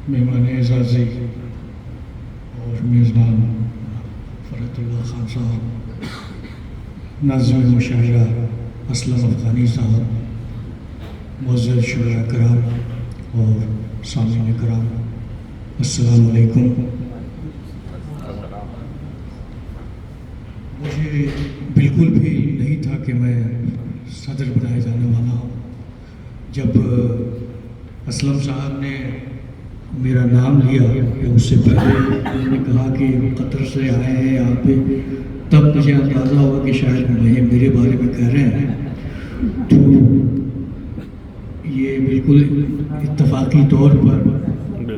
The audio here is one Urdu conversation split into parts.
مہمان اعزازی اور میزبان فرحت اللہ خان صاحب، ناظم مشاعرہ اسلم افغانی صاحب، معزز شعراء کرام اور سامعین کرام، السلام علیکم۔ مجھے بالکل بھی نہیں تھا کہ میں صدر بنائے جانے والا ہوں۔ جب اسلم صاحب نے میرا نام لیا کہ اس سے پہلے انہوں نے کہا کہ قطر سے آئے ہیں یہاں پہ، تب مجھے اندازہ ہوا کہ شاید میرے بارے میں کہہ رہے ہیں۔ تو یہ بالکل اتفاقی طور پر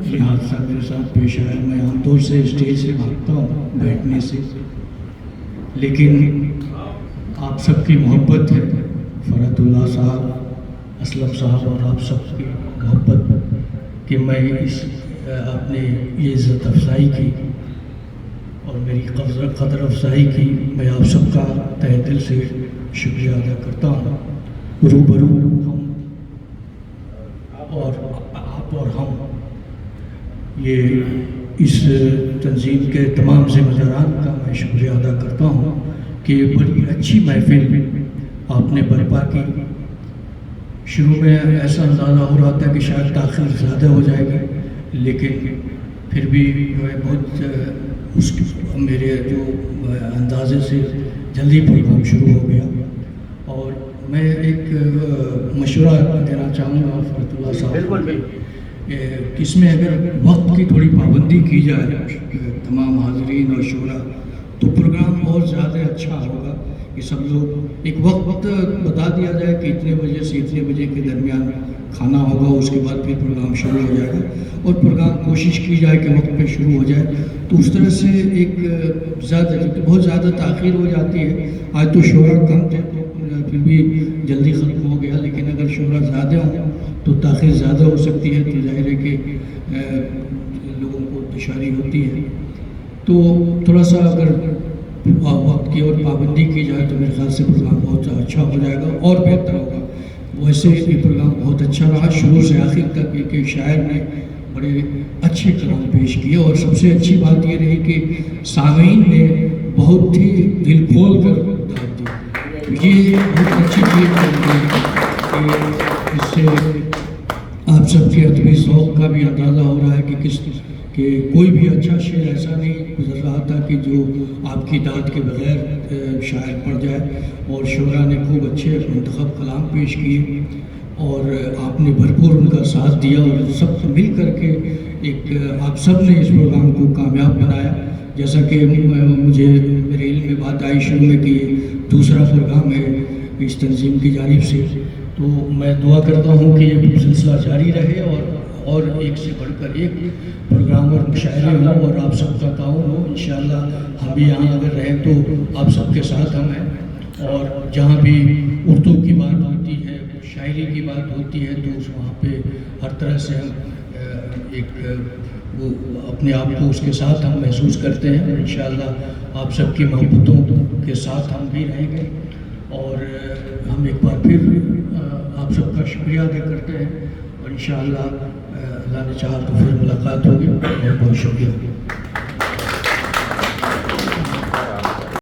یہ حادثہ میرے ساتھ پیش آیا۔ میں عام طور سے اسٹیج سے بھاگتا ہوں بیٹھنے سے، لیکن آپ سب کی محبت ہے، فرحت اللہ صاحب، اسلم صاحب اور آپ سب کی محبت کہ میں آپ نے یہ عزت افزائی کی اور میری قدر افزائی کی۔ میں آپ سب کا تہ دل سے شکریہ ادا کرتا ہوں۔ روبرو ہم اور آپ اور ہم، یہ اس تنظیم کے تمام ذمہ داران کا میں شکریہ ادا کرتا ہوں کہ بڑی اچھی محفل آپ نے برپا کی۔ شروع میں ایسا اندازہ ہو رہا تھا کہ شاید تاخیر زیادہ ہو جائے گی، لیکن پھر بھی بہت میرے جو اندازے سے جلدی پروگرام شروع ہو گیا۔ اور میں ایک مشورہ دینا چاہوں گا فرحت اللہ صاحب کہ اس میں اگر وقت کی تھوڑی پابندی کی جائے تمام حاضرین اور شعراء، تو پروگرام اور زیادہ اچھا ہوگا کہ سب لوگ ایک وقت بتا دیا جائے کہ اتنے بجے سے اتنے بجے کے درمیان کھانا ہوگا، اس کے بعد پھر پروگرام شروع ہو جائے گا، اور پروگرام کوشش کی جائے کہ وقت پہ شروع ہو جائے۔ تو اس طرح سے ایک بہت زیادہ تاخیر ہو جاتی ہے۔ آج تو شعراء کم تھے تو پھر بھی جلدی ختم ہو گیا، لیکن اگر شعراء زیادہ ہوں تو تاخیر زیادہ ہو سکتی ہے، تو ظاہر ہے کہ لوگوں کو دشواری ہوتی ہے۔ تو تھوڑا سا اگر وقت کی اور پابندی کی جائے تو میرے خیال سے پروگرام بہت اچھا ہو جائے گا اور بہتر ہوگا۔ ویسے یہ پروگرام بہت اچھا رہا، شروع سے آخر تک ایک ایک شاعر نے بڑے اچھے کلام پیش کیے، اور سب سے اچھی بات یہ رہی کہ سامعین نے بہت ہی دل کھول کر داد دی۔ یہ بہت اچھی چیز ہے کہ اس سے آپ سب کے ادبی ذوق کا بھی اندازہ ہو رہا ہے کہ کوئی بھی اچھا شعر ایسا نہیں گزر رہا تھا کہ جو آپ کی داد کے بغیر شاعر پڑھ جائے، اور شعراء نے خوب اچھے منتخب کلام پیش کیے، اور آپ نے بھرپور ان کا ساتھ دیا، اور سب مل کر کے ایک آپ سب نے اس پروگرام کو کامیاب بنایا۔ جیسا کہ مجھے میرے علم میں بات آئی شروع میں کہ یہ دوسرا پروگرام ہے اس تنظیم کی جانب سے، تو میں دعا کرتا ہوں کہ یہ سلسلہ جاری رہے، اور ایک سے بڑھ کر ایک پروگرام اور مشاعرے ہوں، اور آپ سب کا تعاون ہو۔ انشاءاللہ ہم بھی یہاں اگر رہیں تو آپ سب کے ساتھ ہم ہیں، اور جہاں بھی اردو کی بات ہوتی ہے، شاعری کی بات ہوتی ہے، تو وہاں پہ ہر طرح سے ہم ایک وہ اپنے آپ کو اس کے ساتھ ہم محسوس کرتے ہیں، اور انشاءاللہ آپ سب کی محبتوں کے ساتھ ہم بھی رہیں گے۔ اور ہم ایک بار پھر آپ سب کا شکریہ ادا کرتے ہیں، اور انشاءاللہ اللہ نے چاہا تو پھر ملاقات ہوگی۔ بہت بہت شکریہ۔